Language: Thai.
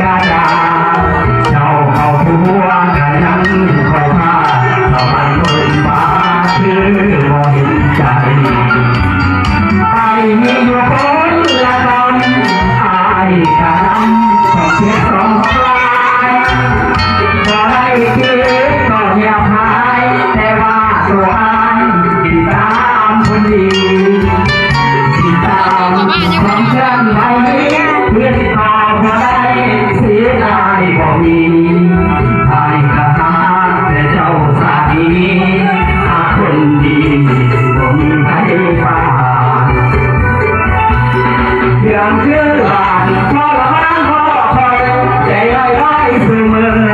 ดาดาเจ้าเขาผัวกันยังคอยพาต่อมันคนบ้าคือบ่เห็นใจไอ้มีอยู่คนละคนไอ้กะนำต้องเสียร้องไห้ก็ได้คิดก็อย่าพายแต่ว่าตัวอ้ายติดตามคนดีติดตามความเคลื่อนไหวเพื่อนต่อบ่ได้เสียดายบ่มีไอ้กะหาแต่เจ้าสามีหาคนดีบ่มีใครฟ้าเรื่องเชื่อหลานพ่อละบ้านพ่อคอยใจไร้ไร้เสมอ